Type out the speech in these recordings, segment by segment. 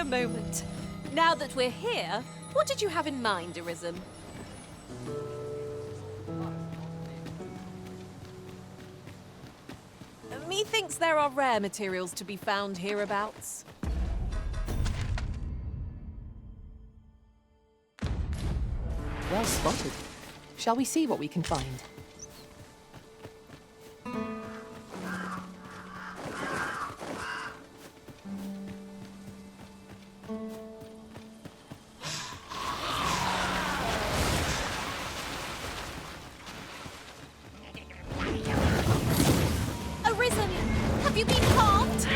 moment. Now that we're here, what did you have in mind, Arisen? Methinks there are rare materials to be found hereabouts. Well spotted. Shall we see what we can find? Arisen! Have you been harmed?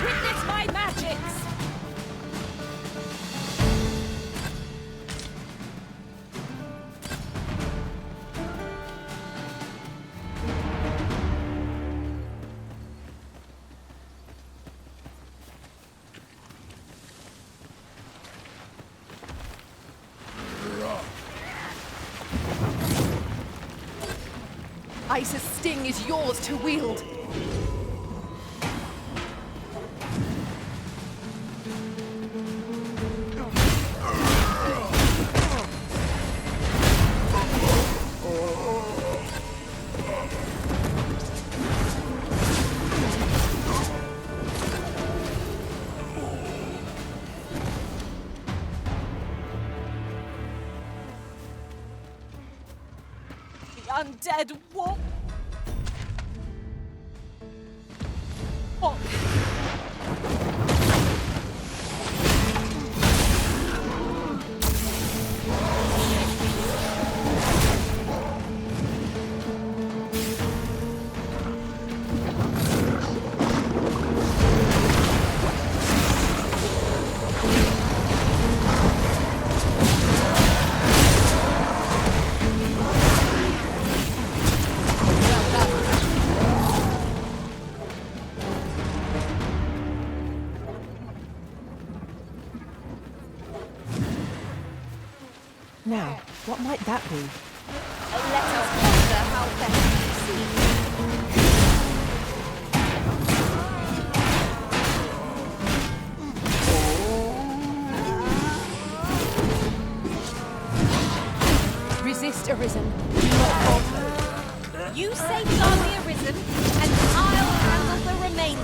Witness my magics! Ice's sting is yours to wield. The undead wolf. What? Now, what might that be? Let us ponder how best to proceed. Resist, Arisen. Do not falter. You safeguard the Arisen, and I'll handle the remainder.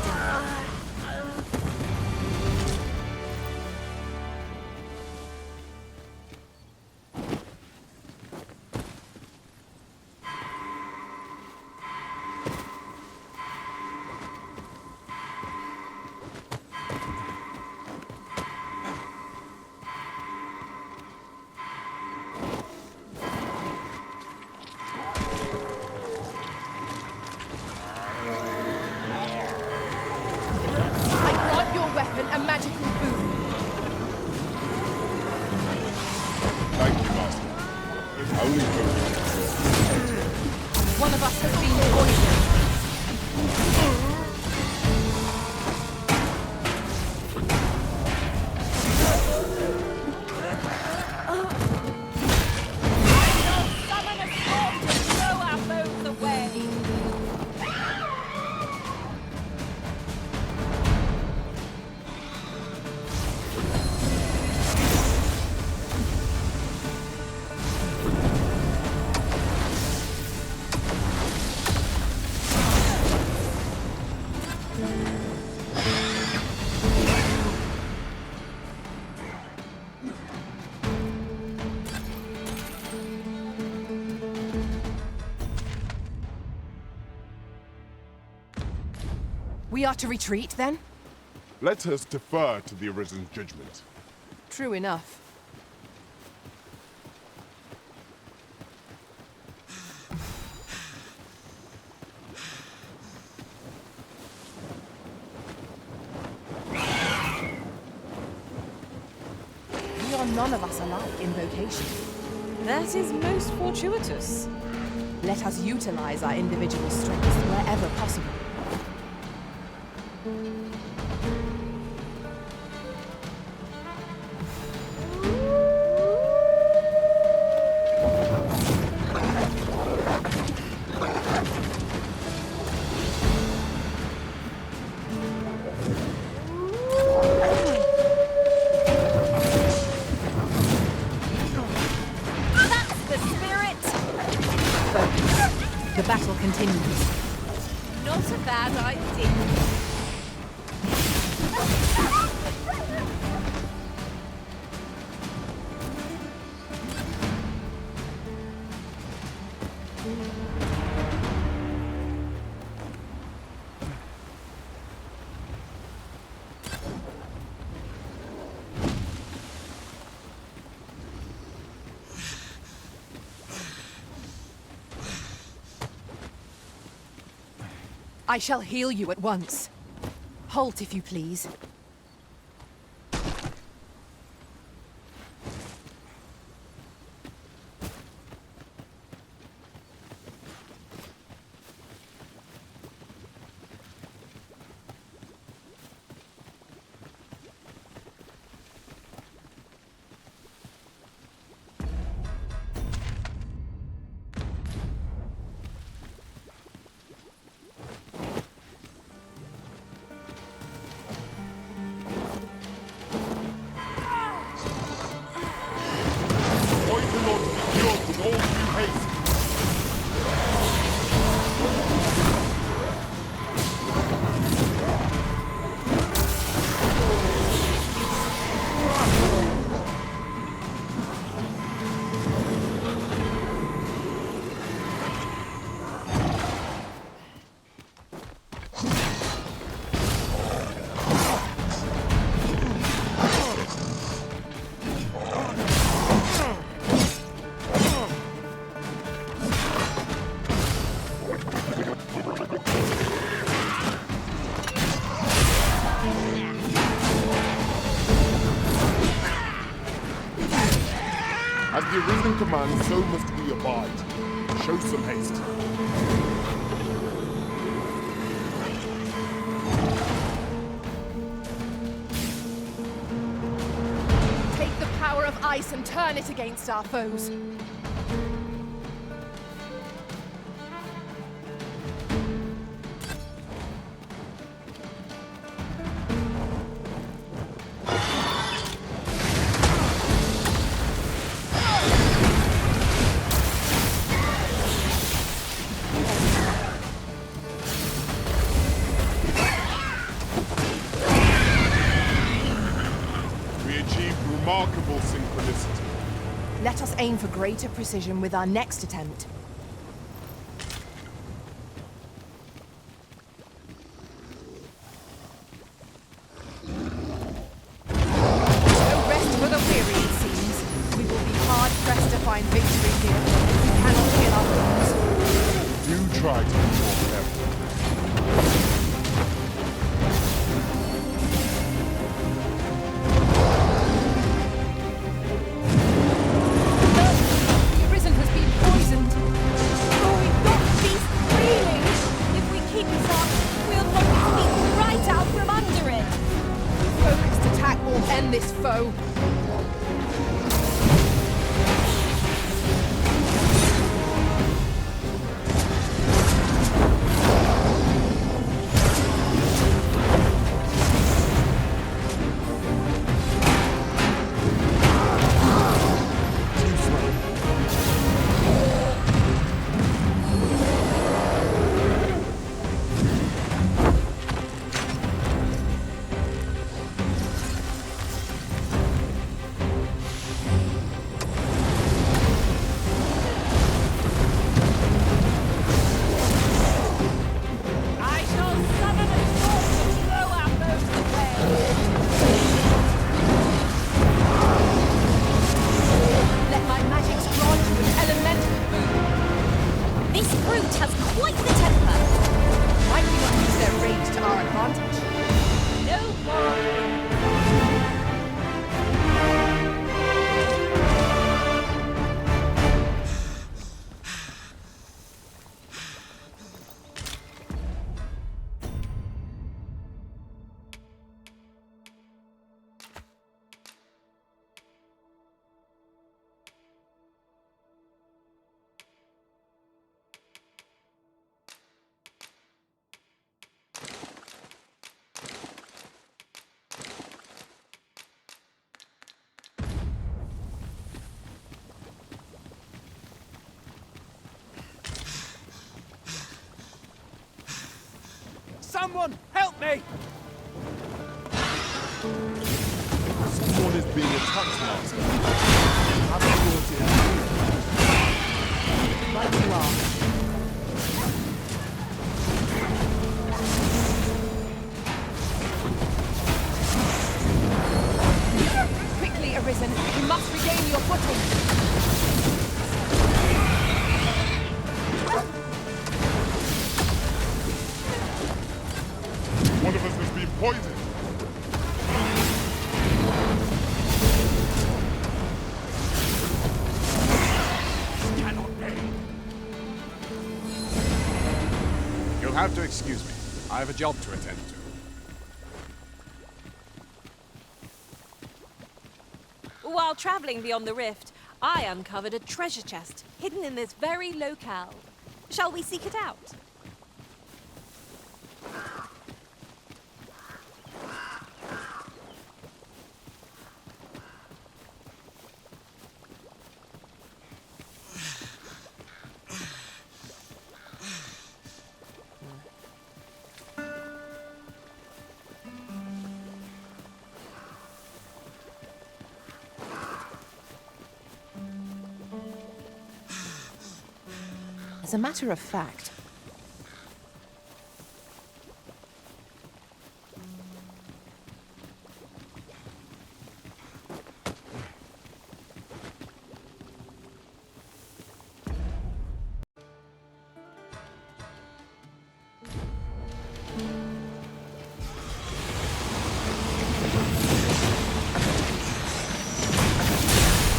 A magical boon. Thank you, Master. Only hope. One of us has been poisoned. Summon a storm to throw our foes away. We are to retreat, then? Let us defer to the Arisen's judgment. True enough. We are none of us alike in vocation. That is most fortuitous. Let us utilize our individual strengths wherever possible. battle continues. Not a bad idea. I shall heal you at once. Halt, if you please. Poison ought to be cured with all due haste. As the Arisen commands, so must we abide. Show some haste. Take the power of ice and turn it against our foes. We achieved remarkable synchronicity. Let us aim for greater precision with our next attempt. No rest for the weary, it seems. We will be hard-pressed to find victory here. We cannot kill our foes. Do try to be more careful. The Arisen has been poisoned. Oh, we've got beast breathing! If we keep this up, we'll probably sneak right out from under it! Focused attack will end this foe. Too slow. I shall summon a storm to blow our foes away! Let my magics grant you an elemental boon. This brute has quite the temper! Might we not use their rage to our advantage? No more! Someone, help me! Someone is being attacked, Master. Have you brought it? Right you are. Quickly, Arisen. You must regain your footing. One of us has been poisoned. Cannot be. You'll have to excuse me. I have a job to attend to. While traveling beyond the rift, I uncovered a treasure chest hidden in this very locale. Shall we seek it out? As a matter of fact,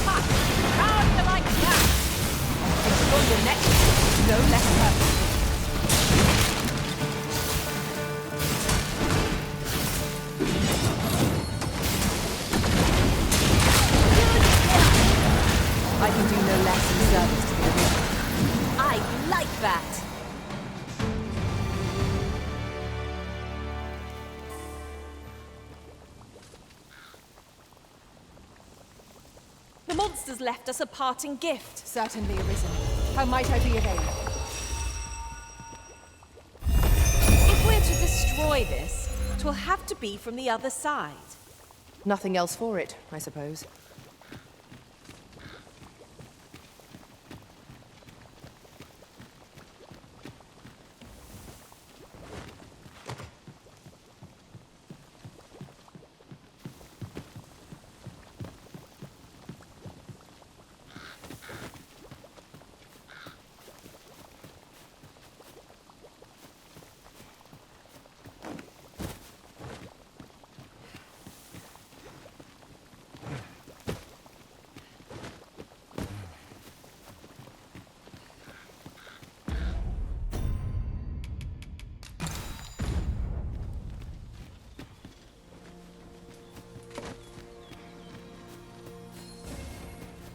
How do you like that? explore your neck, no less purpose. I can do no less in service to the Arisen. I like that. The monsters left us a parting gift. Certainly, Arisen. How might I be of aid? If we're to destroy this, it will have to be from the other side. Nothing else for it, I suppose.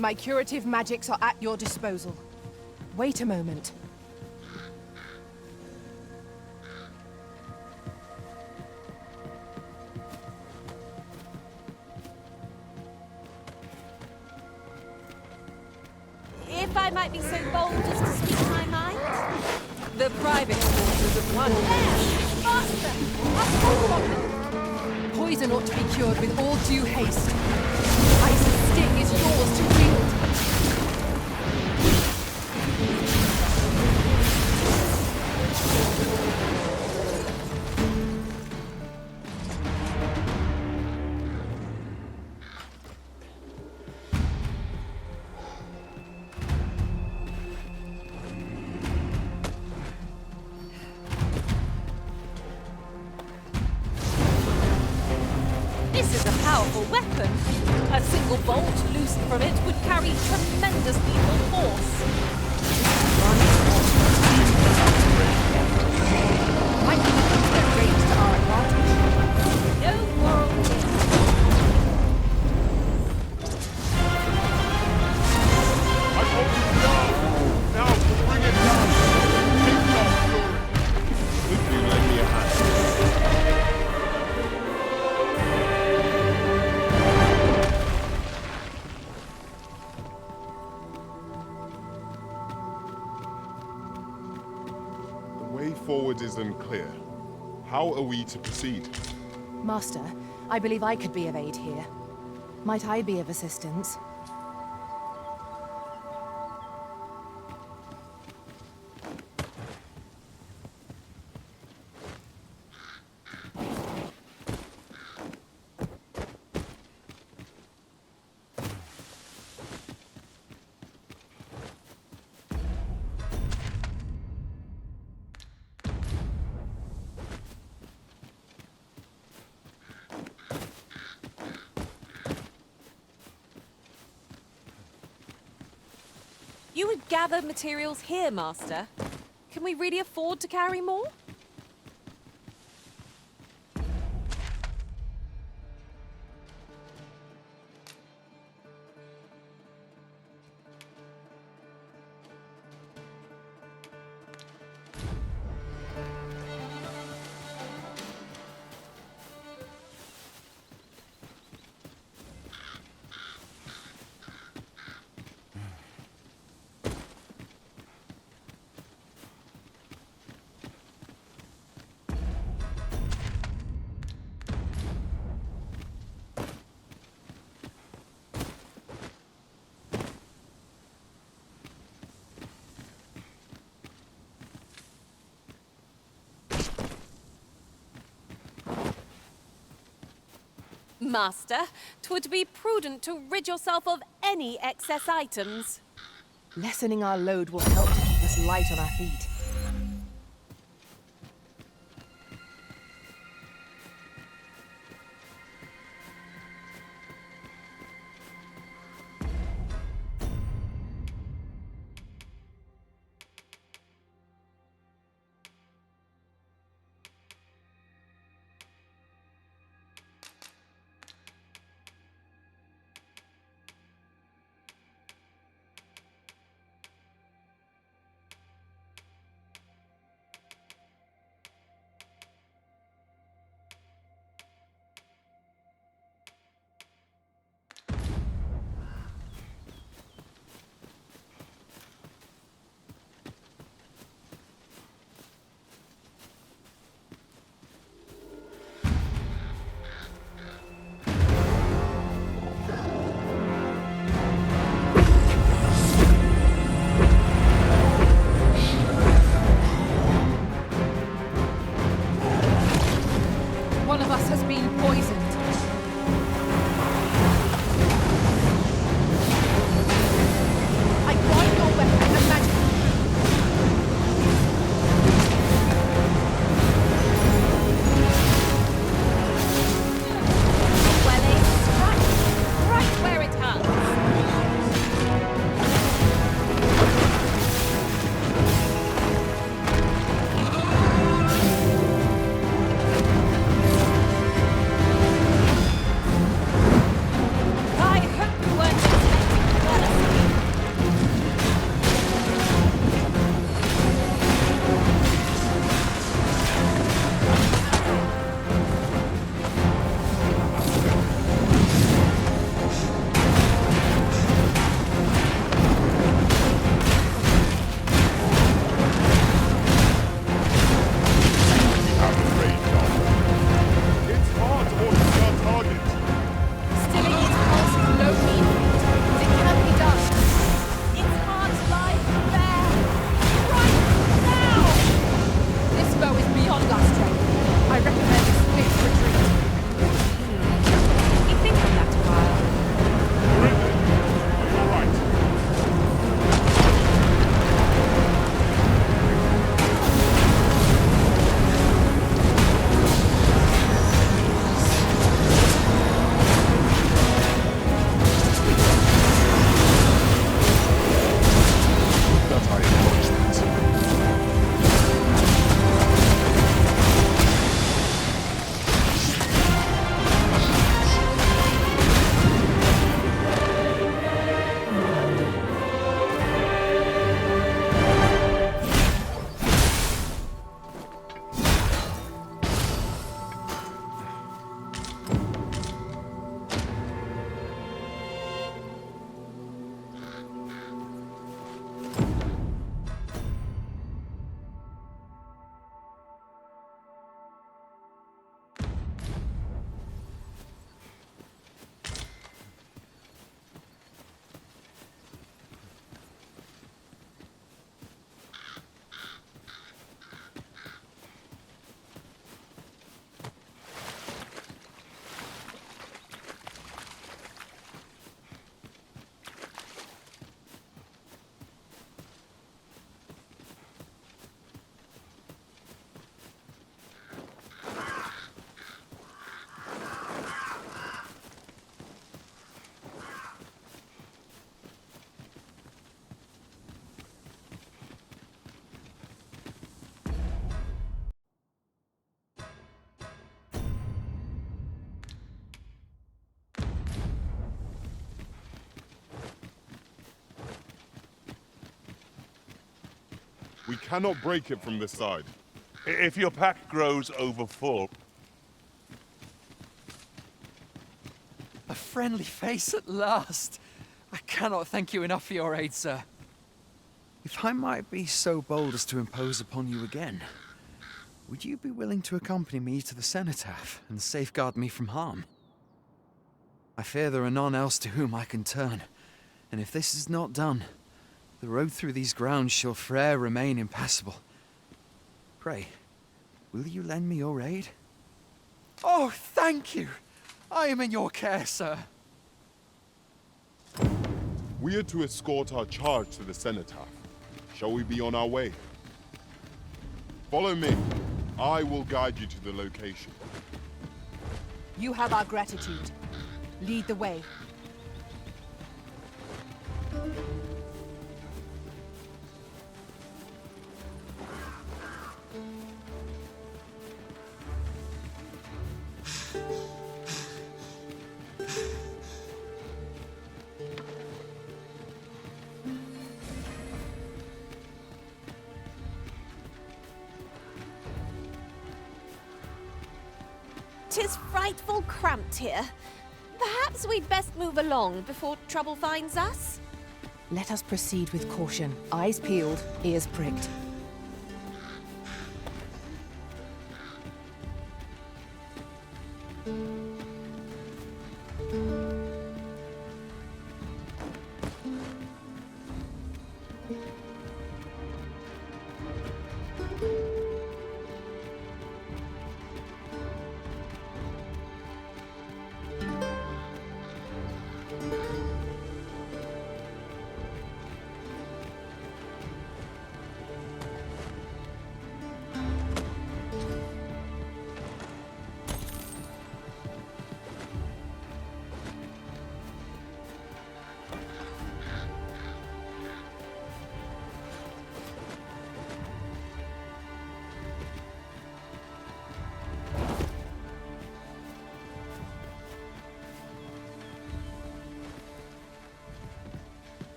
My curative magics are at your disposal. Wait a moment. If I might be so bold as to speak my mind? The private quarters of one. There! Faster! Up from them! Poison ought to be cured with all due haste. Ice's sting is yours to wield. This is a powerful weapon. A single bolt loosed from it would carry tremendous lethal force. Might be looking to range to our advantage. No moral here. I hope you down. Now, bring it down. Take our fury. Would you lend me a hand? The way forward is unclear. How are we to proceed? Master, I believe I could be of aid here. Might I be of assistance? You would gather materials here, Master. Can we really afford to carry more? Master, 'twould be prudent to rid yourself of any excess items. Lessening our load will help to keep us light on our feet. We cannot break it from this side. If your pack grows overfull... A friendly face at last. I cannot thank you enough for your aid, sir. If I might be so bold as to impose upon you again, would you be willing to accompany me to the cenotaph and safeguard me from harm? I fear there are none else to whom I can turn, and if this is not done, the road through these grounds shall forever remain impassable. Pray, will you lend me your aid? Oh, thank you! I am in your care, sir. We are to escort our charge to the cenotaph. Shall we be on our way? Follow me. I will guide you to the location. You have our gratitude. Lead the way. "'Tis frightful cramped here. Perhaps we'd best move along before trouble finds us." Let us proceed with caution. Eyes peeled, ears pricked.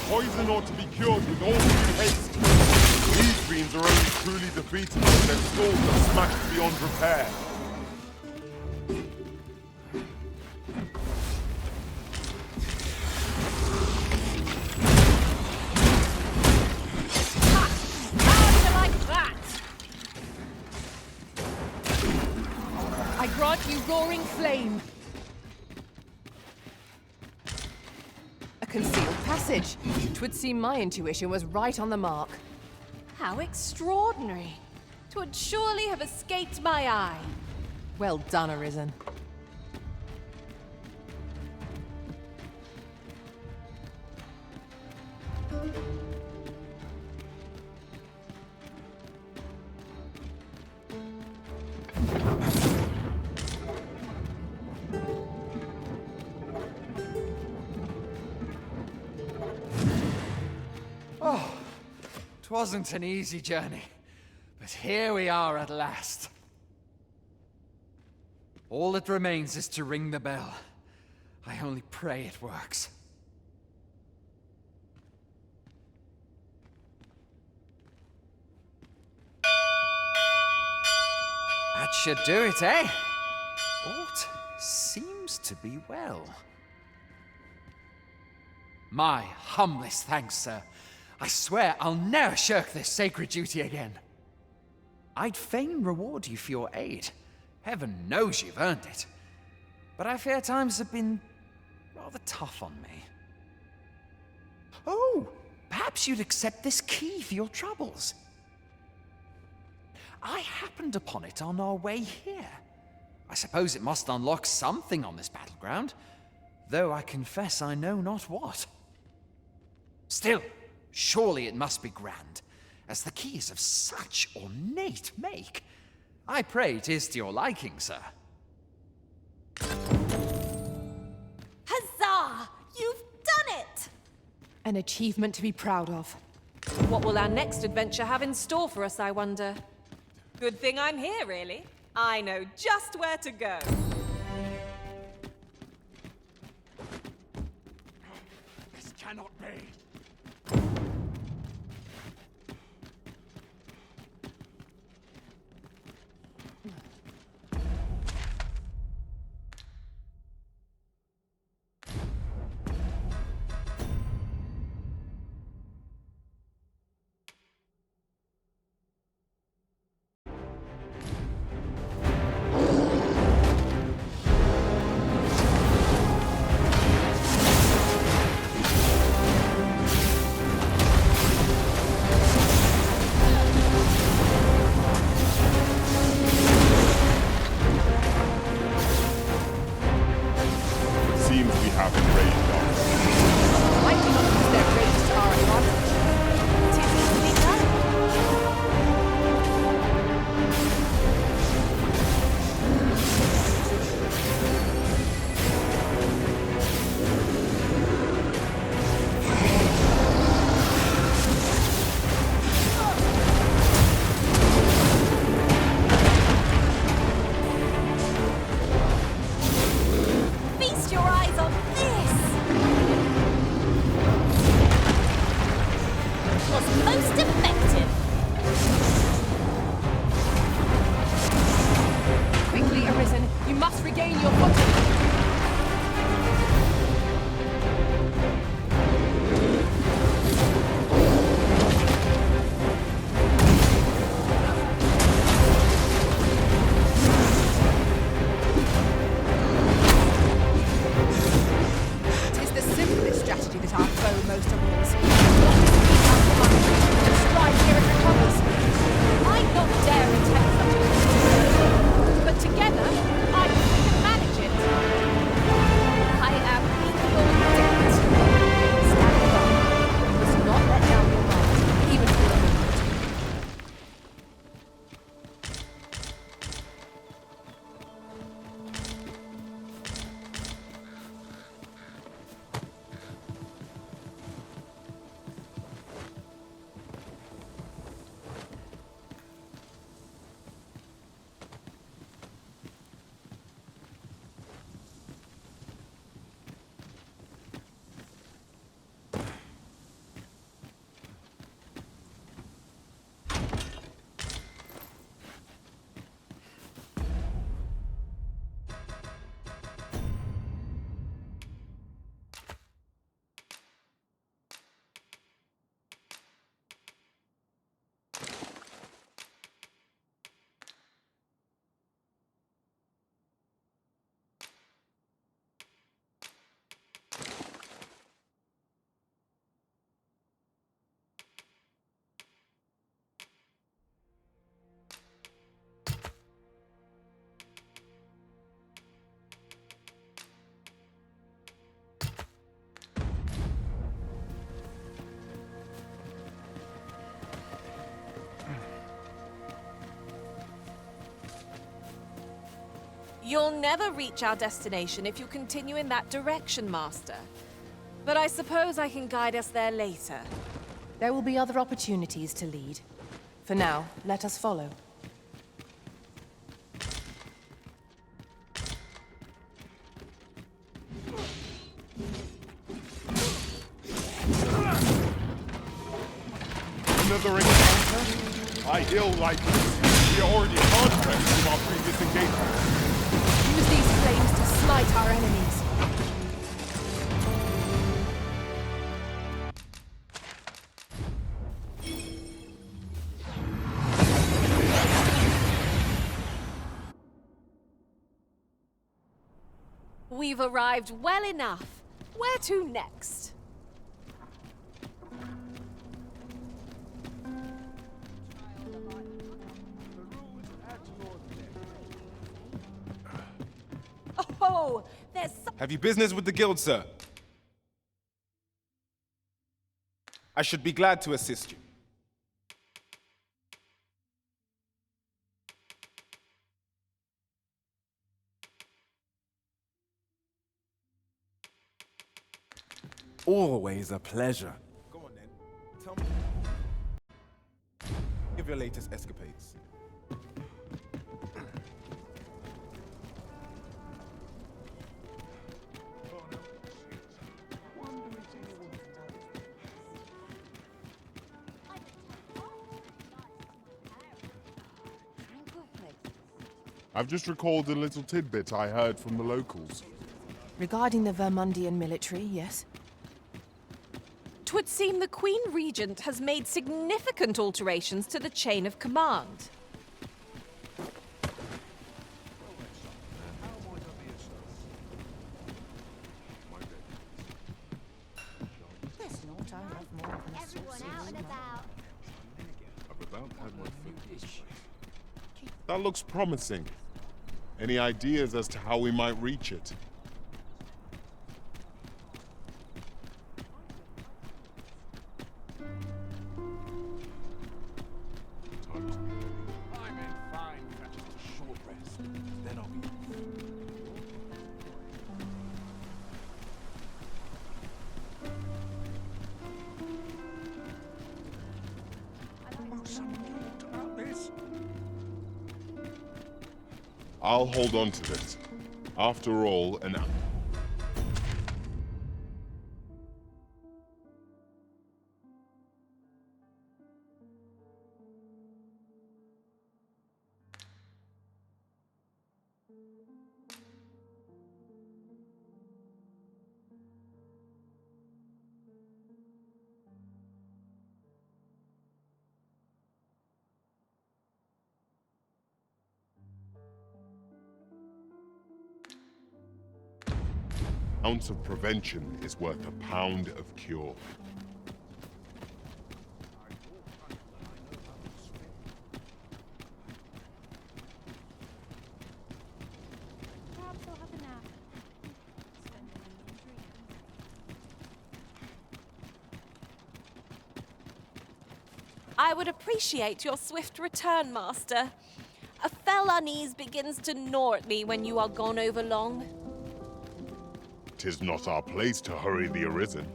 Poison ought to be cured with all due haste. These fiends are only truly defeated when their skulls are smashed beyond repair. I grant you roaring flame. A concealed passage. 'Twould seem my intuition was right on the mark. How extraordinary. 'Twould surely have escaped my eye. Well done, Arisen. Oh, 'twasn't an easy journey, but here we are at last. All that remains is to ring the bell. I only pray it works. That should do it, eh? Aught seems to be well. My humblest thanks, sir. I swear I'll never shirk this sacred duty again. I'd fain reward you for your aid. Heaven knows you've earned it. But I fear times have been rather tough on me. Oh, perhaps you'd accept this key for your troubles. I happened upon it on our way here. I suppose it must unlock something on this battleground, though I confess I know not what. Still, surely it must be grand, as the key is of such ornate make. I pray it is to your liking, sir. Huzzah! You've done it! An achievement to be proud of. What will our next adventure have in store for us, I wonder? Good thing I'm here, really. I know just where to go. This cannot be. Seems we have enraged our Might we not use their rage to our advantage? It is easily done. Feast your eyes on this! Was most effective. Quickly, Arisen, you must regain your footing. Tis the simplest strategy that our foe most abhors. Stride here it recovers. I'd not dare attempt such a thing. But together, I think we can manage it. I am equal debt. Stand firm. You must not let down your guard, even for a moment. You'll never reach our destination if you continue in that direction, Master. But I suppose I can guide us there later. There will be other opportunities to lead. For now, let us follow. Another encounter? I ill like this. We are already hard pressed from our previous engagement. Use these flames to smite our enemies. We've arrived well enough. Where to next? Oh, there's so Have you business with the guild, sir? I should be glad to assist you. Always a pleasure. Go on then. Tell me of your latest escapades. I've just recalled a little tidbit I heard from the locals. Regarding the Vermundian military, yes? 'Twould seem the Queen Regent has made significant alterations to the chain of command. That looks promising. Any ideas as to how we might reach it? I'm in fine. Just a short rest. Then I'll be. About this. I'll hold on to this. After all, an ounce of prevention is worth a pound of cure. I would appreciate your swift return, Master. A fell unease begins to gnaw at me when you are gone over long. 'Tis not our place to hurry the Arisen.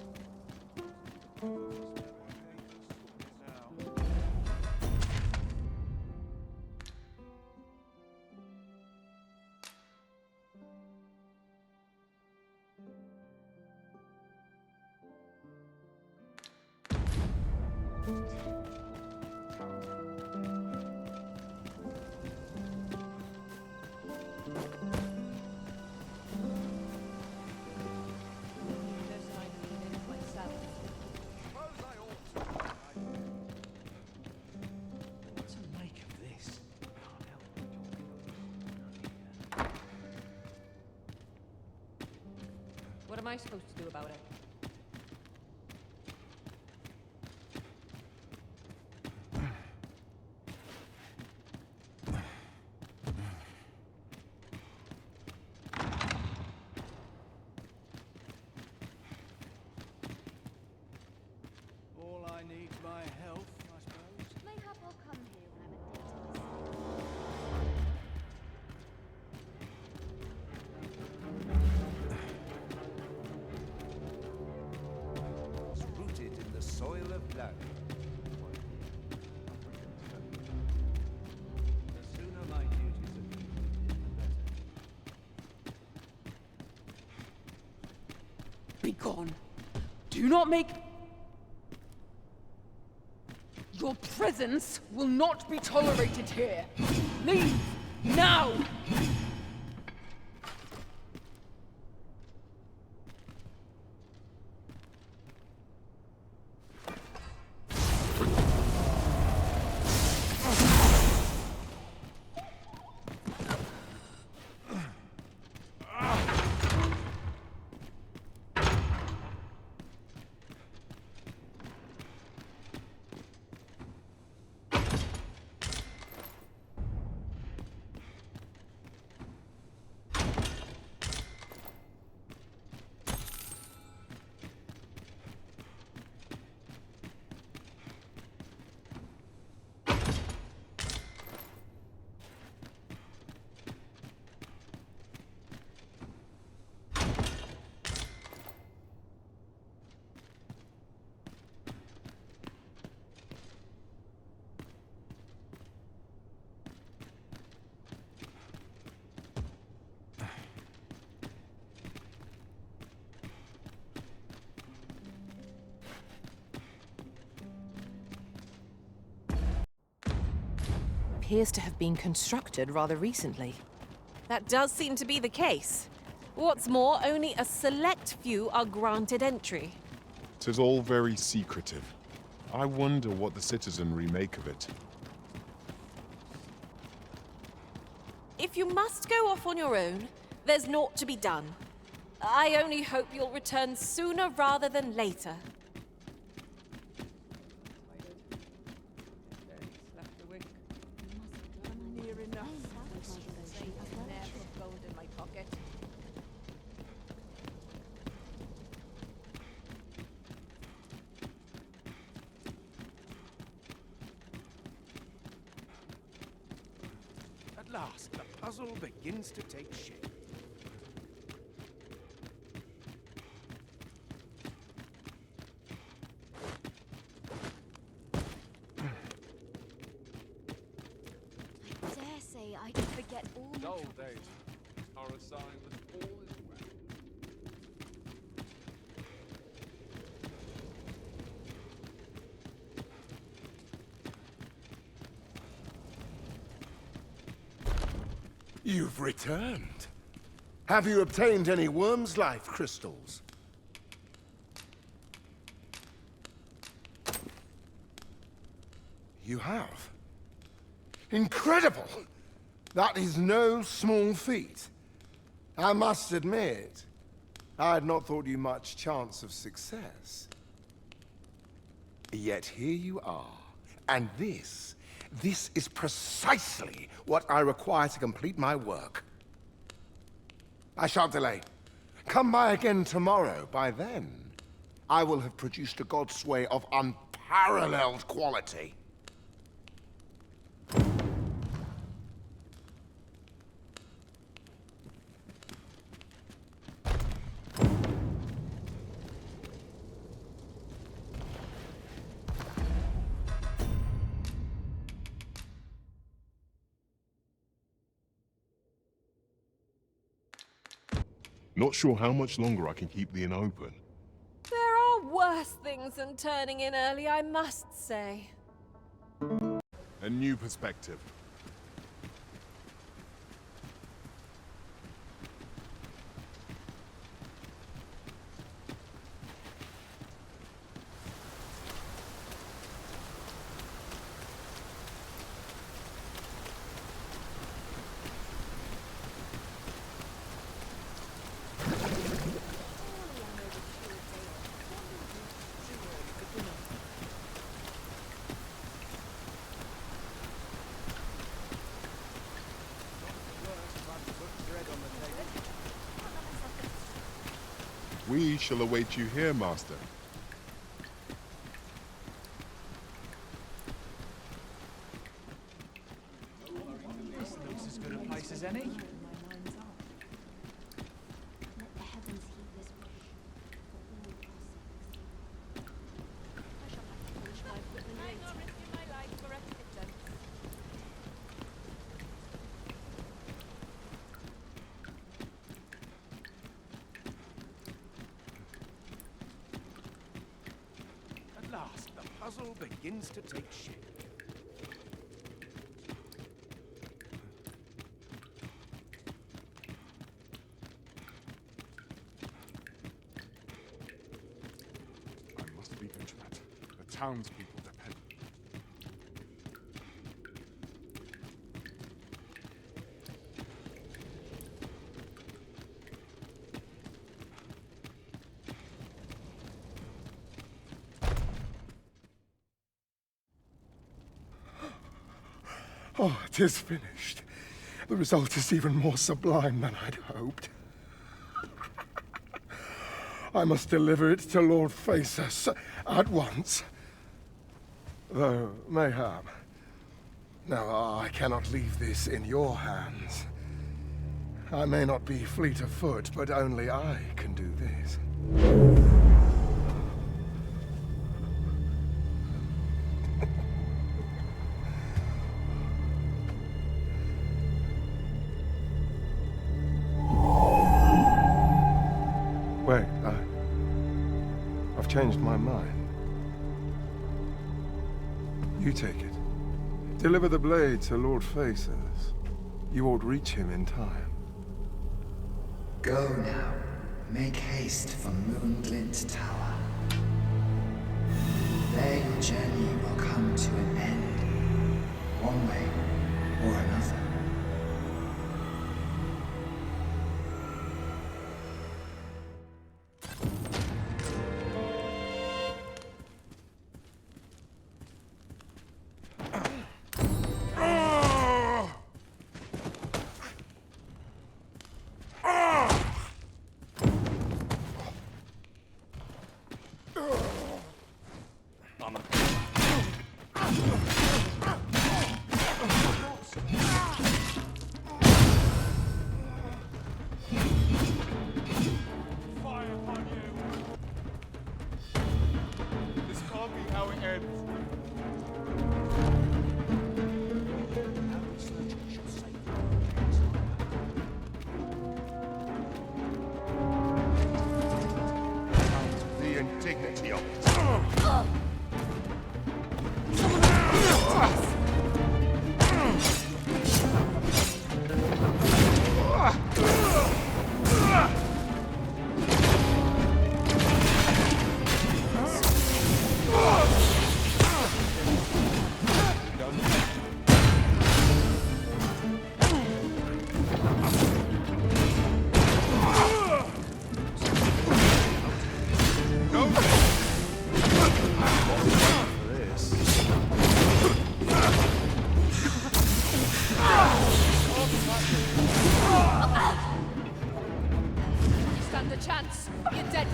What am I supposed to do about it? All I need is my health, I suppose. Mayhap I'll come here when I'm at It's rooted in the soil of blood. The sooner my duties are completed, the better. Be gone. Do not make... Your presence will not be tolerated here. Leave, now! appears to have been constructed rather recently. That does seem to be the case. What's more, only a select few are granted entry. 'Tis all very secretive. I wonder what the citizenry make of it. If you must go off on your own, there's naught to be done. I only hope you'll return sooner rather than later. At last, the puzzle begins to take shape. I dare say I did forget all my Dull troubles. days are a sign that all is well. You've returned. Have you obtained any worm's life crystals? You have. Incredible! That is no small feat. I must admit, I had not thought you much chance of success. Yet here you are, and this is precisely what I require to complete my work. I shan't delay. Come by again tomorrow. By then, I will have produced a godsway of unparalleled quality. Not sure how much longer I can keep the inn open. There are worse things than turning in early, I must say. A new perspective. We shall await you here, Master. This looks as good a place as any. Let the heavens heed this wish for all our sakes. I shall have to finish my footman later. risking my life for a pittance. At last, the puzzle begins to take shape. I must be vigilant. The townspeople depend. Oh, it is finished. The result is even more sublime than I'd hoped. I must deliver it to Lord Phaesus at once. Though, mayhap. Now, I cannot leave this in your hands. I may not be fleet of foot, but only I can do this. Wait, I've changed my mind. You take it. Deliver the blade to Lord Faces. You ought reach him in time. Go now. Make haste for Moonglint Tower. There your journey will come to an end, one way or another. Stand a chance. You're dead.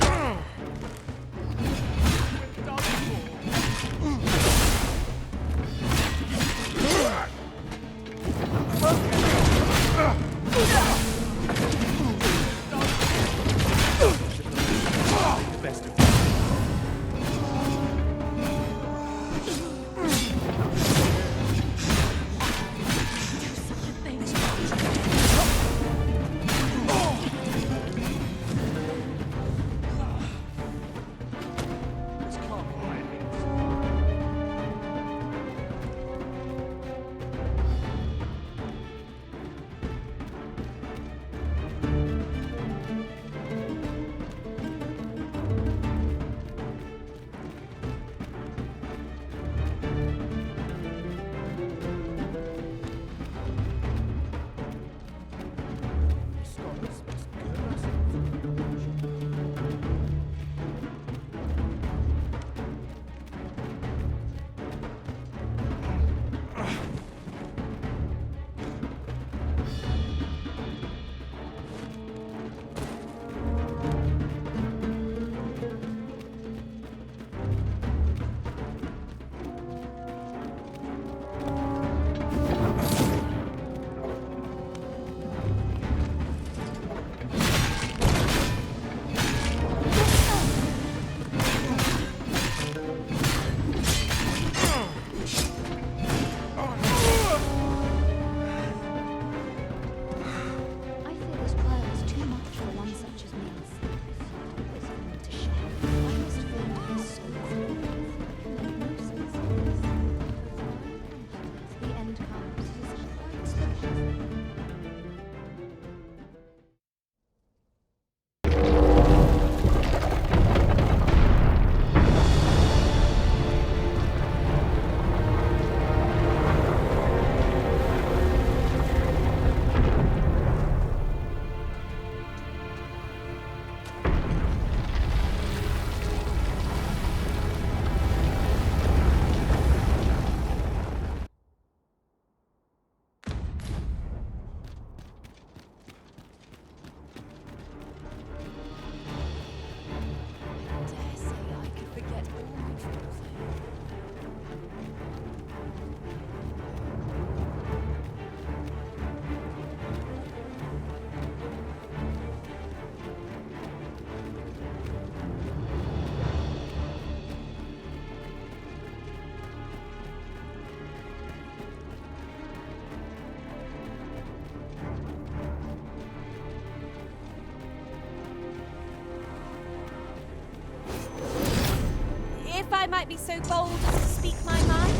If I might be so bold as to speak my mind.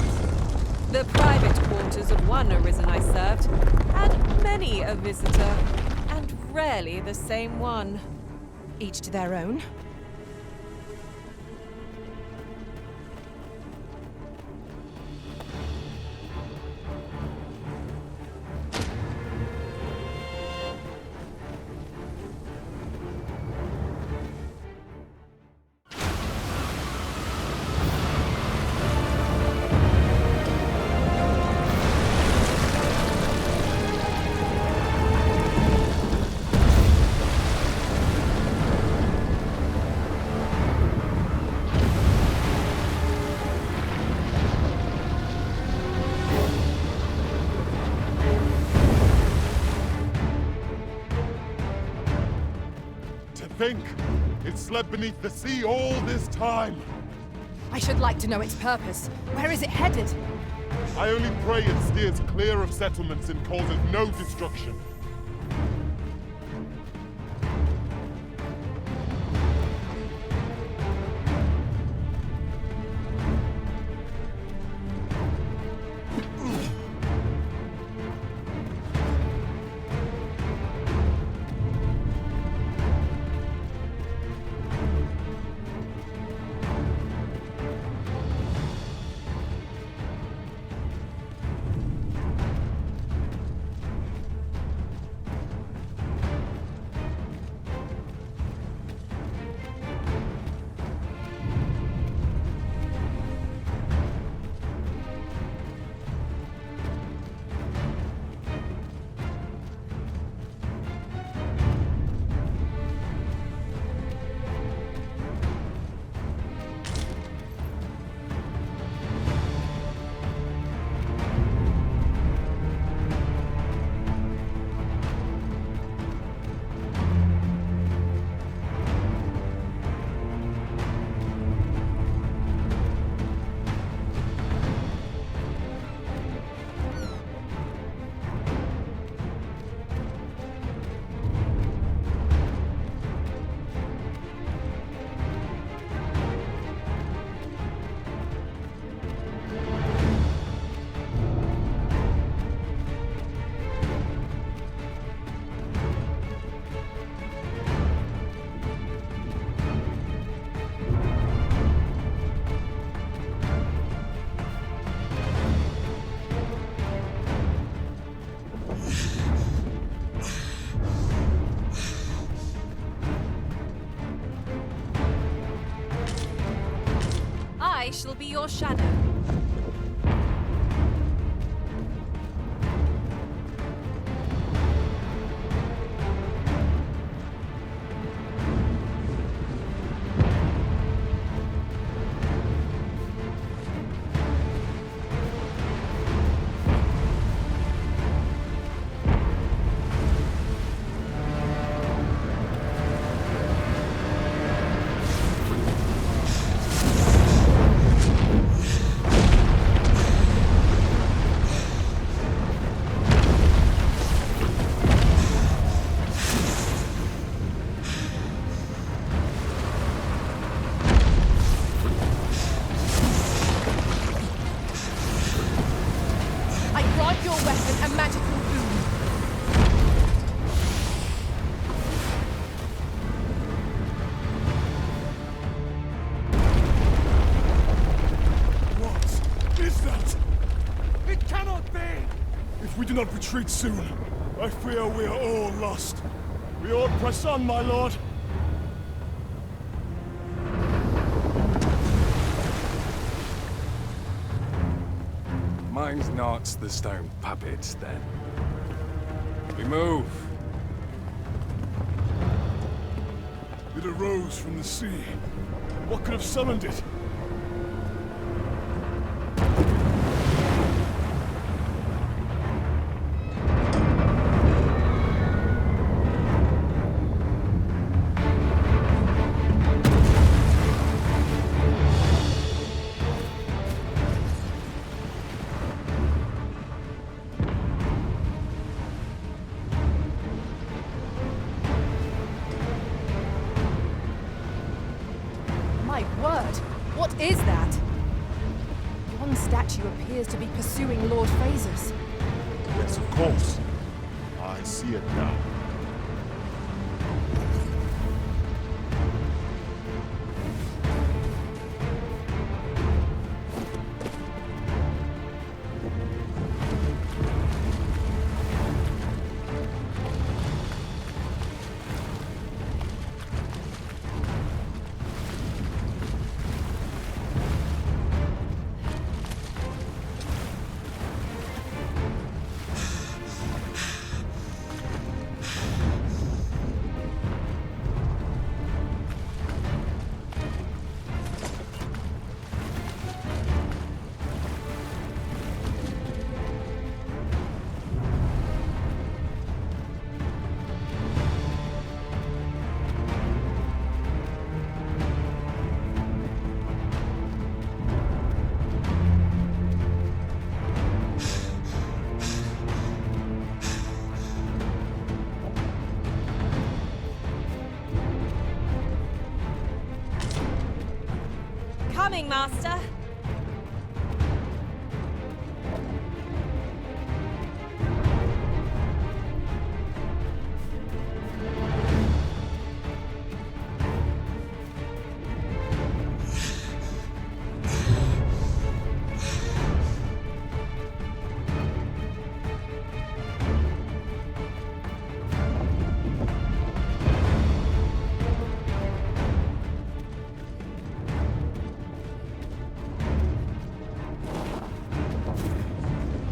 The private quarters of one Arisen I served had many a visitor, and rarely the same one. Each to their own. Think! It slept beneath the sea all this time! I should like to know its purpose. Where is it headed? I only pray it steers clear of settlements and causes no destruction. I shall be your shadow. Your weapon a magical boon. What is that? It cannot be! If we do not retreat soon, I fear we are all lost. We ought press on, my lord. Mine's not the stone puppets, then. We move. It arose from the sea. What could have summoned it? My word, what is that? One statue appears to be pursuing Lord Phases. Yes, of course. I see it now. Coming, Master.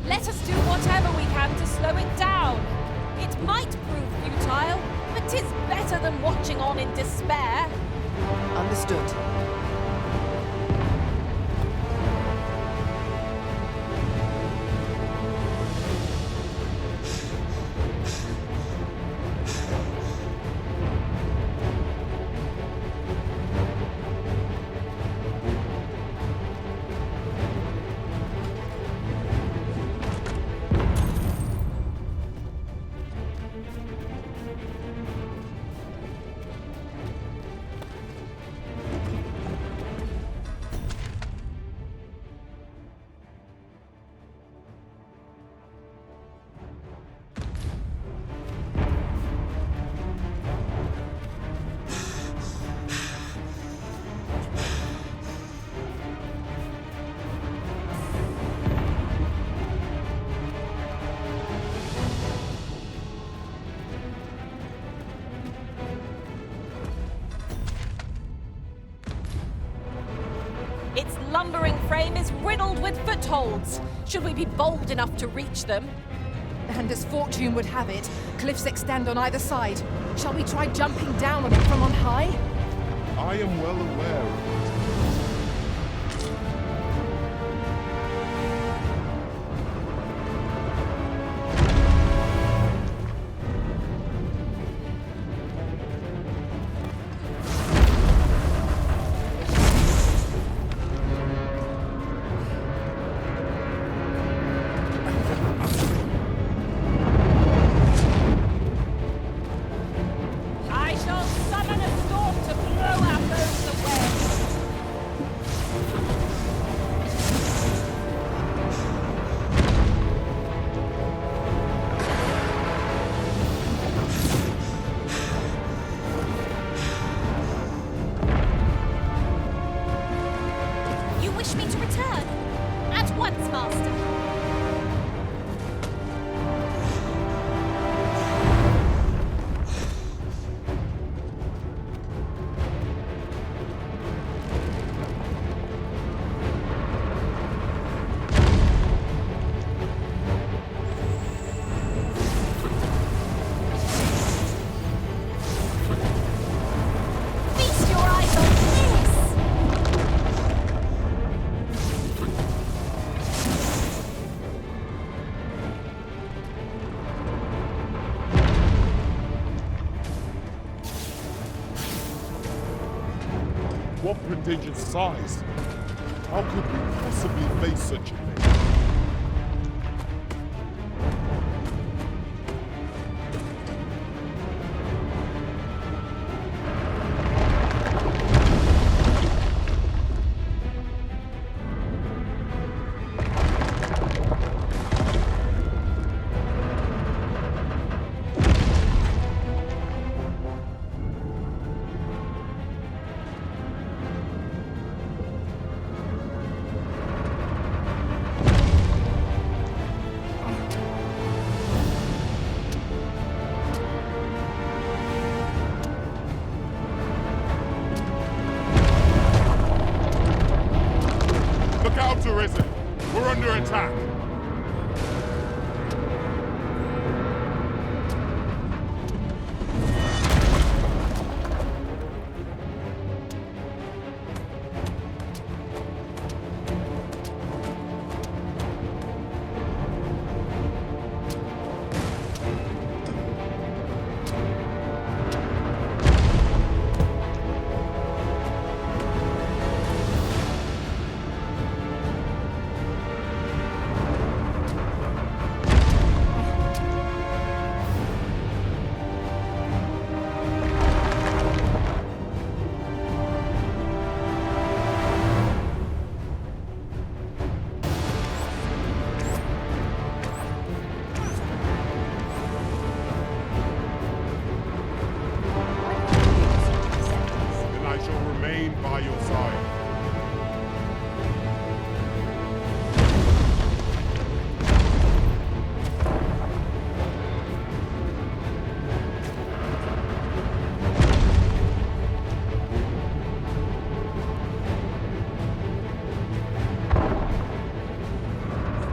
Let us do whatever we can to slow it down. It might prove futile, but 'tis better than watching on in despair. Understood. Its lumbering frame is riddled with footholds. Should we be bold enough to reach them? And as fortune would have it, cliffs extend on either side. Shall we try jumping down on it from on high? I am well aware of it. I shall summon a storm to blow our foes away. You wish me to return? At once, Master. Feast your eyes on this! What prodigious size! How could we possibly face such a thing? attack! Then I shall remain by your side.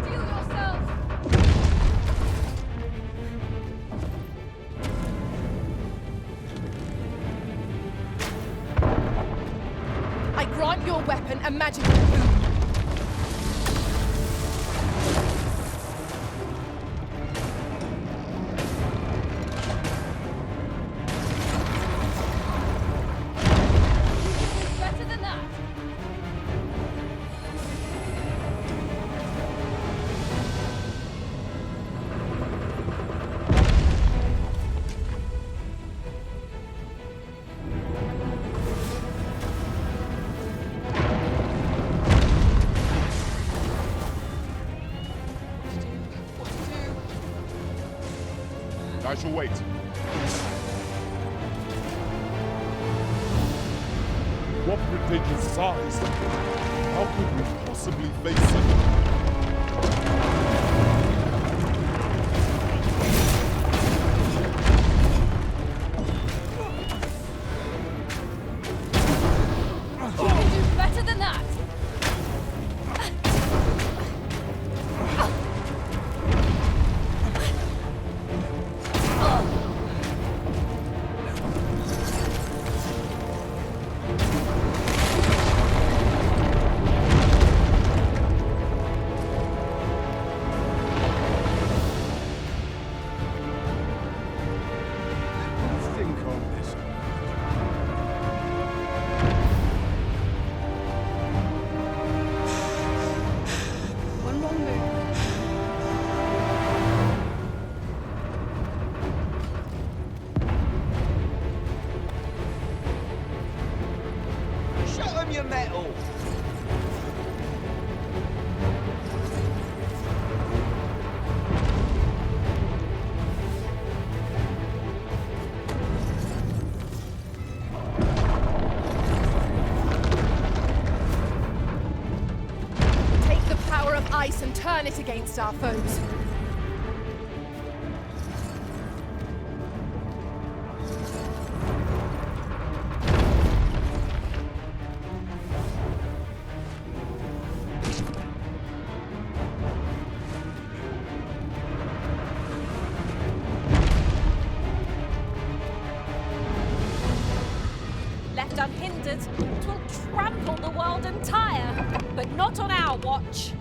Steel yourself! I grant your weapon a magical boon. Better than that. I shall wait. What prodigious size! How could we possibly face it? You can do better than that. Think on this. One wrong move. Show him your metal! Take the power of ice and turn it against our foes. Left unhindered, 'twill trample the world entire, but not on our watch.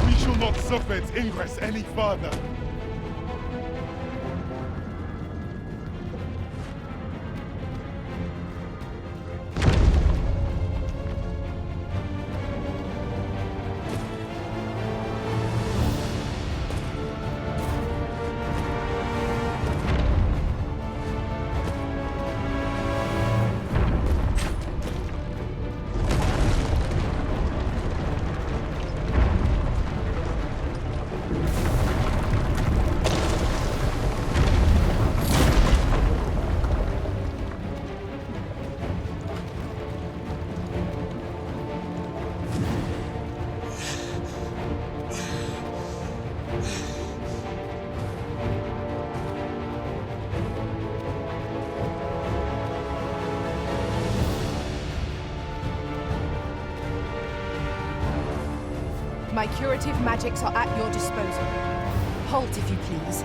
We shall not suffer its ingress any further. My curative magics are at your disposal. Halt, if you please.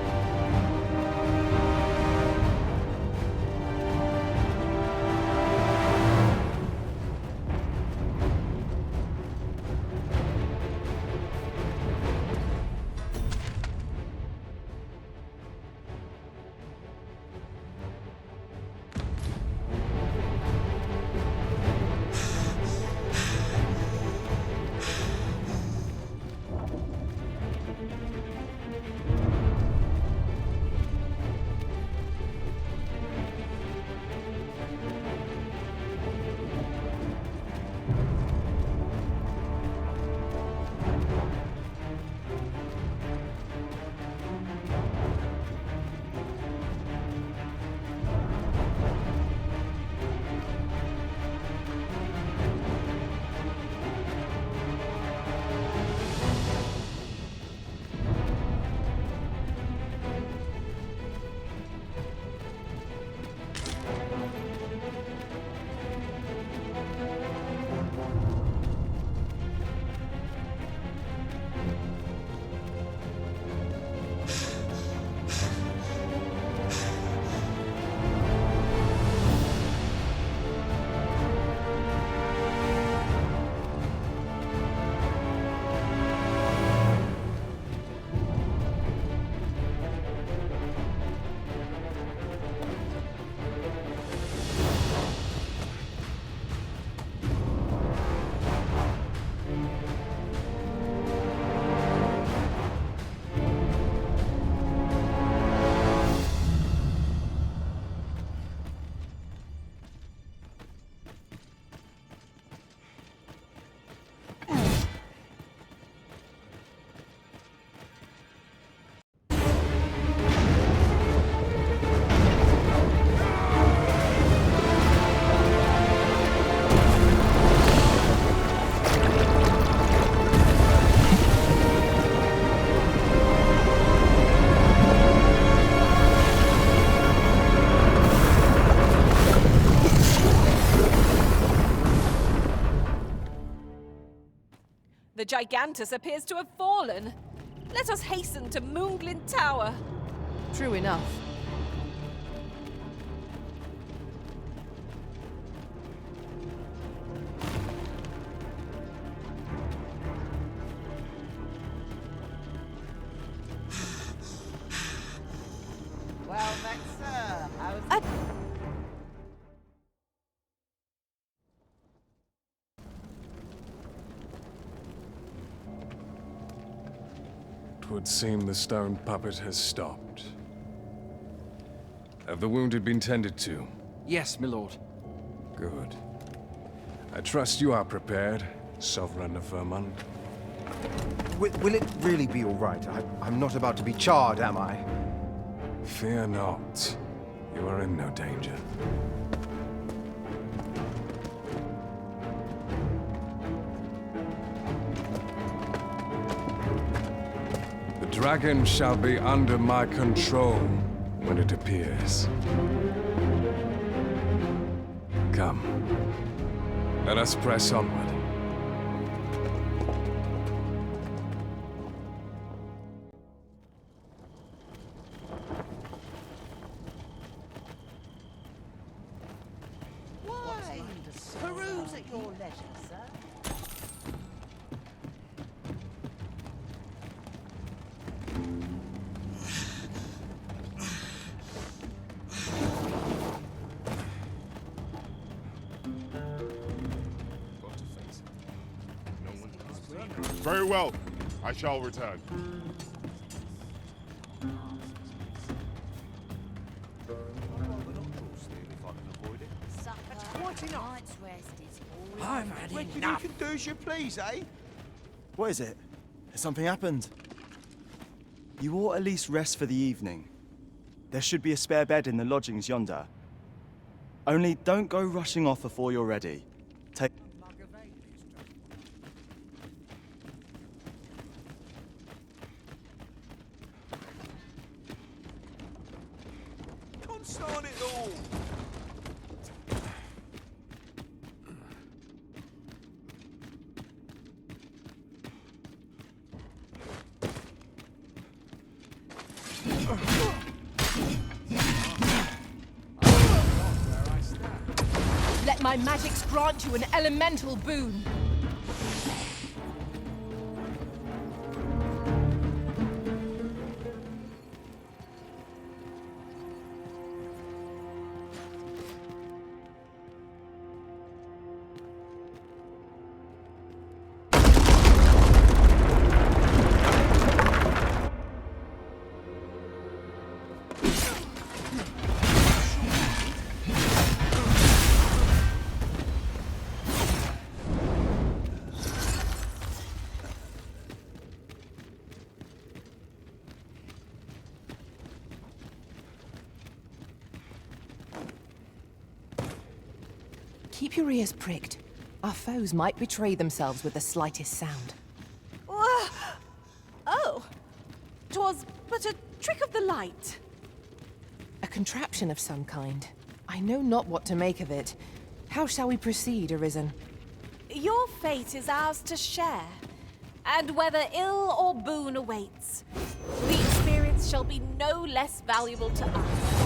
The Gigantus appears to have fallen. Let us hasten to Moonglin Tower. True enough. Well met, sir. How's Would seem the stone puppet has stopped. Have the wounded been tended to? Yes, my lord. Good. I trust you are prepared, Sovereign of Vermont. Will it really be all right? I'm not about to be charred, am I? Fear not. You are in no danger. The dragon shall be under my control when it appears. Come. Let us press onward. Why? Peruse at your leisure, sir. Very well. I shall return. I've had enough. You can do as you please, eh? What is it? Has something happened? You ought at least rest for the evening. There should be a spare bed in the lodgings yonder. Only don't go rushing off before you're ready. Take... Consign it all. Let my magics grant you an elemental boon. Keep your ears pricked. Our foes might betray themselves with the slightest sound. Oh, 'twas but a trick of the light. A contraption of some kind. I know not what to make of it. How shall we proceed, Arisen? Your fate is ours to share, and whether ill or boon awaits, the experience shall be no less valuable to us.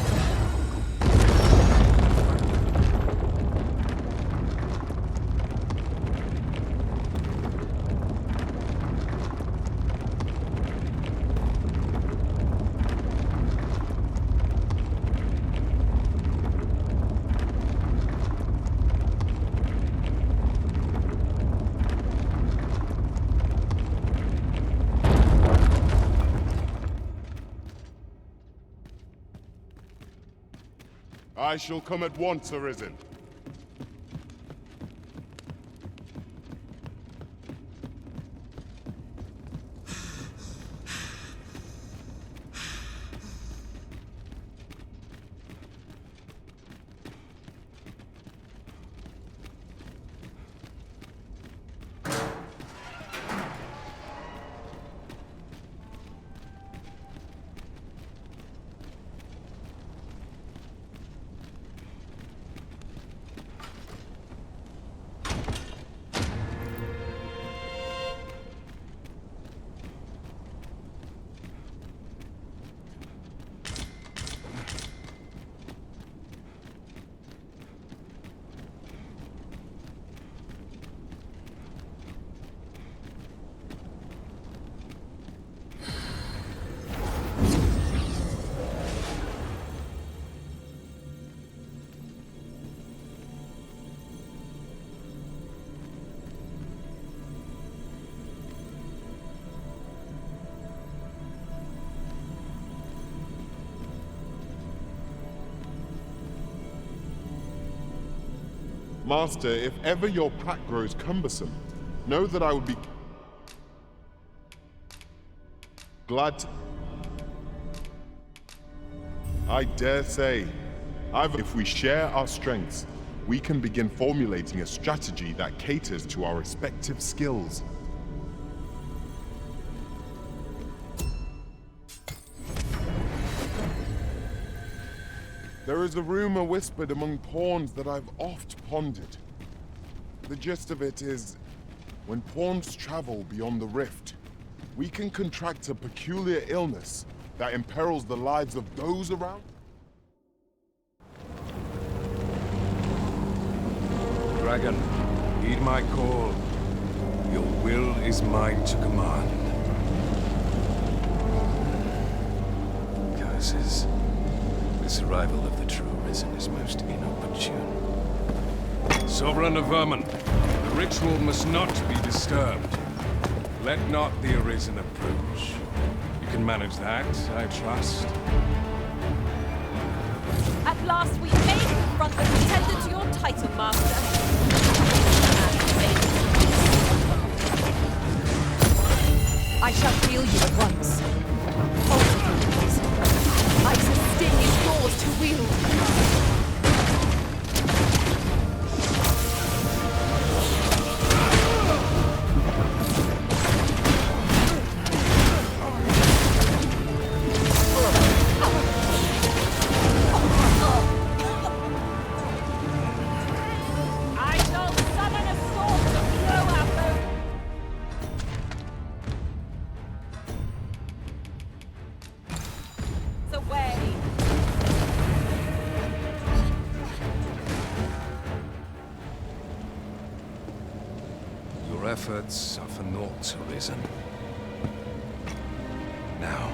I shall come at once, Arisen. Master, if ever your pack grows cumbersome, know that I would be glad to... I dare say, if we share our strengths, we can begin formulating a strategy that caters to our respective skills. There is a rumor whispered among pawns that I've oft pondered. The gist of it is, when pawns travel beyond the rift, we can contract a peculiar illness that imperils the lives of those around. Dragon, heed my call. Your will is mine to command. Curses. This arrival of the true Arisen is most inopportune. Sovereign of Vermin, the ritual must not be disturbed. Let not the Arisen approach. You can manage that, I trust. At last we may confront the pretender to your title, Master. I shall heal you at once. Isaac's sting is yours to wield. efforts are for naught, Arisen. Now,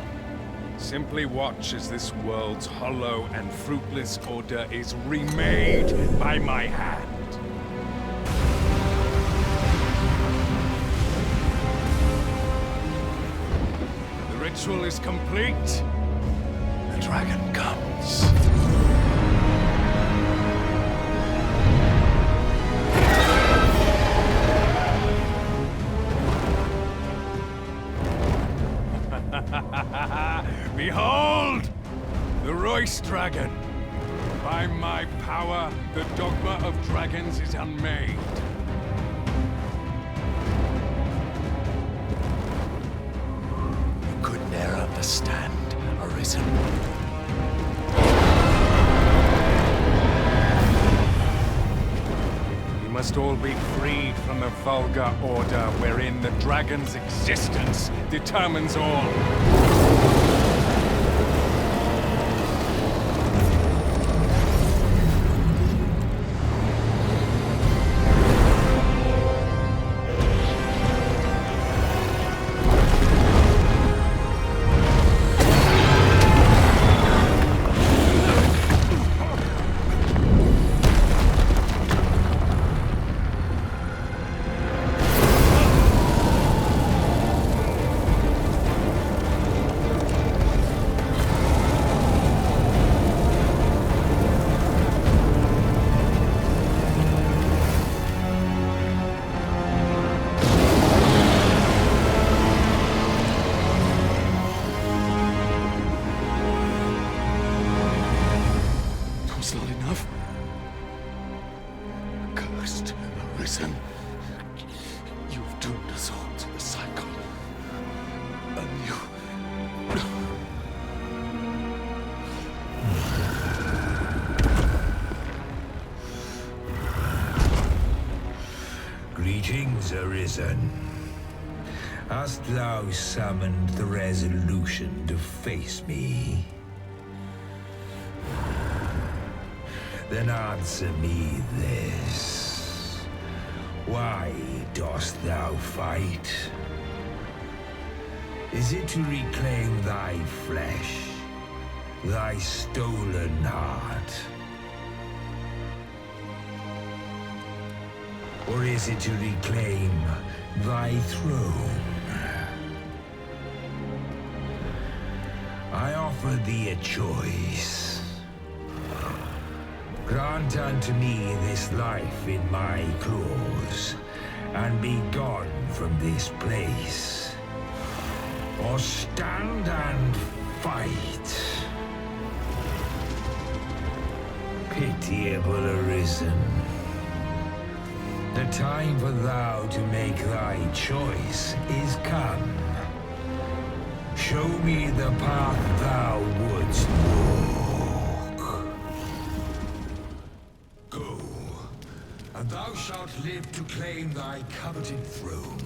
simply watch as this world's hollow and fruitless order is remade by my hand. The ritual is complete. The dragon comes. Behold! The Royce Dragon! By my power, the Dogma of Dragons is unmade. You could ne'er understand, Arisen. We must all be freed from the vulgar order wherein the dragon's existence determines all. Not enough. Cursed Arisen. You've doomed us all to the cycle. And you... Greetings, Arisen. Hast thou summoned the resolution to face me? Then answer me this. Why dost thou fight? Is it to reclaim thy flesh, thy stolen heart? Or is it to reclaim thy throne? I offer thee a choice. Grant unto me this life in my claws, and be gone from this place. Or stand and fight. Pitiable Arisen. The time for thou to make thy choice is come. Show me the path thou wouldst walk. Go, and thou shalt live to claim thy coveted throne.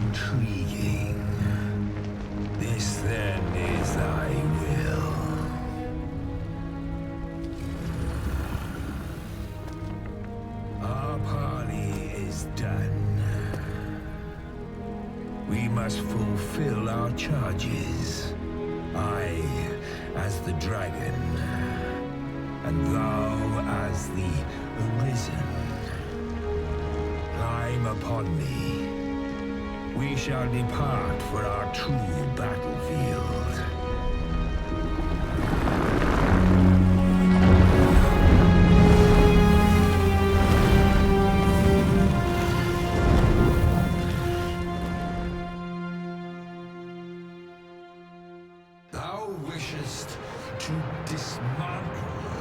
Intriguing. This then is thy will. Our parley is done. We must fulfill our charges. I as the dragon, and thou as the Arisen. Climb upon me. We shall depart for our true battlefield. Thou wishest to dismantle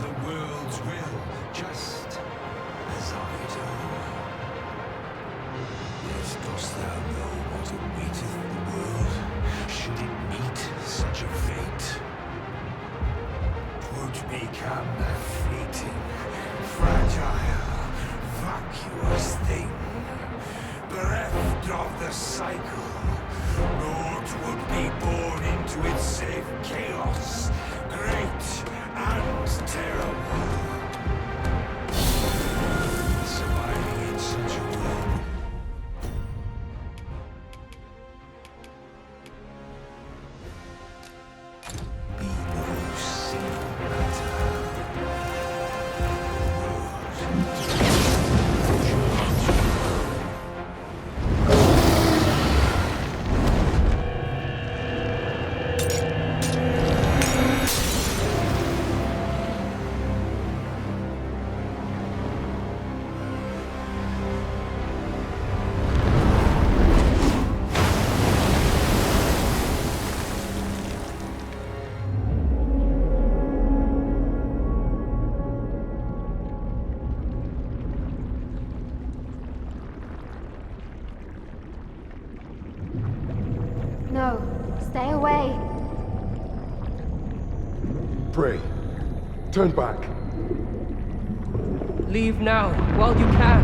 the world's will, just as I do. Yet dost thou know what awaiteth the world, should it meet such a fate? 'Twould become a fleeting, fragile, vacuous thing, bereft of the cycle. Naught would be born into its safe chaos, great and terrible. No, stay away. Pray. Turn back. Leave now, while you can.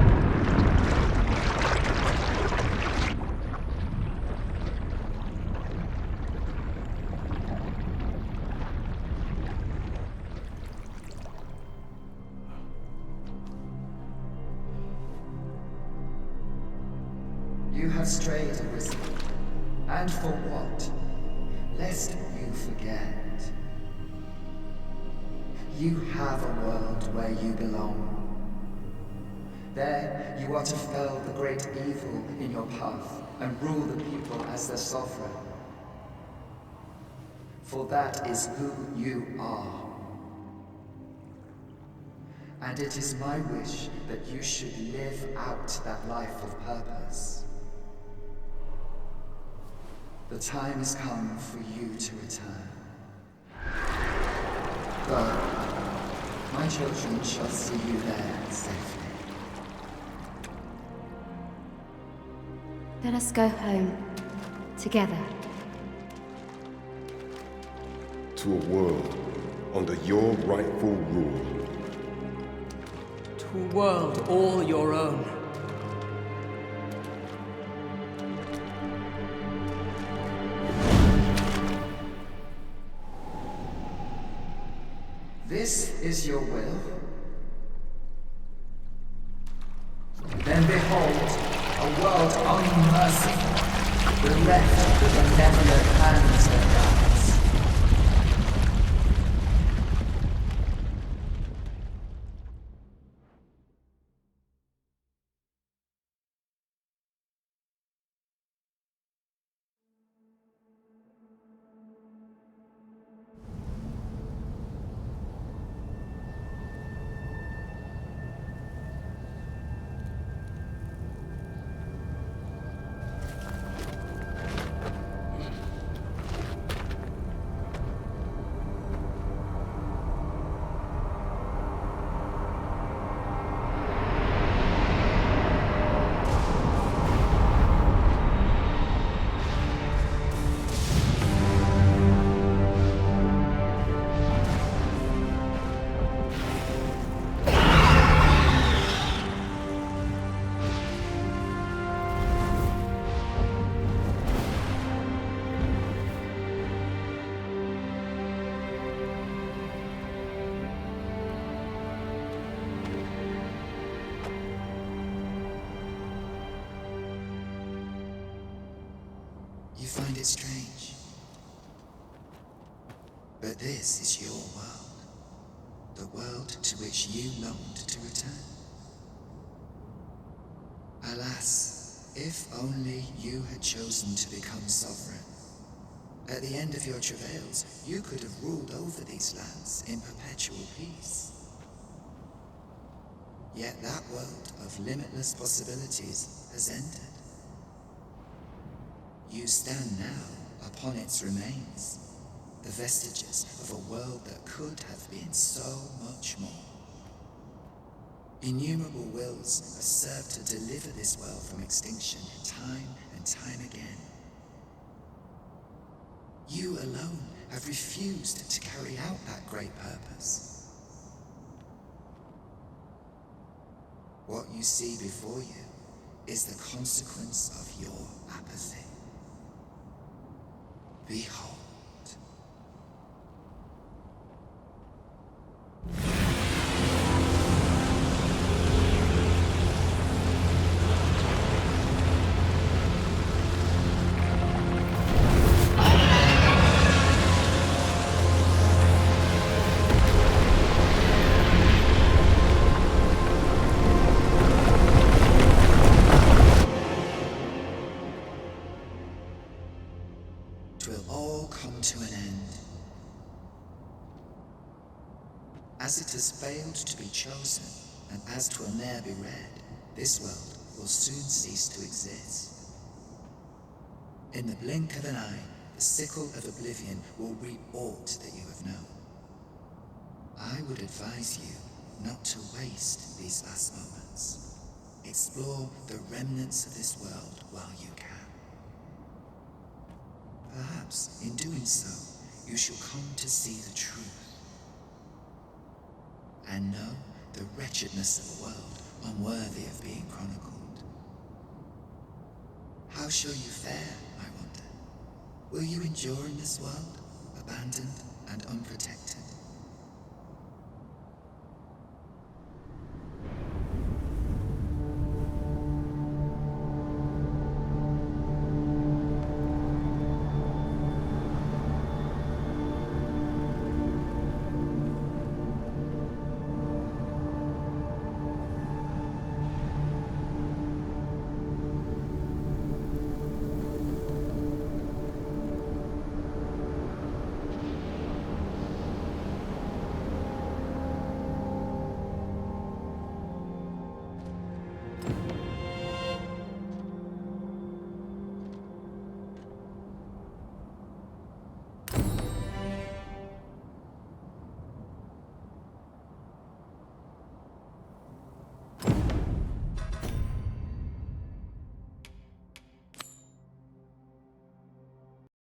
You have strayed, Arisen. And for what? Lest you forget. You have a world where you belong. There, you are to fell the great evil in your path and rule the people as their sovereign. For that is who you are. And it is my wish that you should live out that life of purpose. The time has come for you to return. Go. My children shall see you there safely. Let us go home. Together. To a world under your rightful rule. To a world all your own. This is your will? Then behold, a world unmerciful, bereft the benevolent hands of gods. You find it strange. But this is your world. The world to which you longed to return. Alas, if only you had chosen to become sovereign. At the end of your travails, you could have ruled over these lands in perpetual peace. Yet that world of limitless possibilities has ended. You stand now upon its remains, the vestiges of a world that could have been so much more. Innumerable wills have served to deliver this world from extinction time and time again. You alone have refused to carry out that great purpose. What you see before you is the consequence of your apathy. Behold. As it has failed to be chosen, and as 'twill ne'er be read, this world will soon cease to exist. In the blink of an eye, the sickle of oblivion will reap aught that you have known. I would advise you not to waste these last moments. Explore the remnants of this world while you can. Perhaps, in doing so, you shall come to see the truth. And know the wretchedness of a world unworthy of being chronicled. How shall you fare, I wonder? Will you endure in this world, abandoned and unprotected?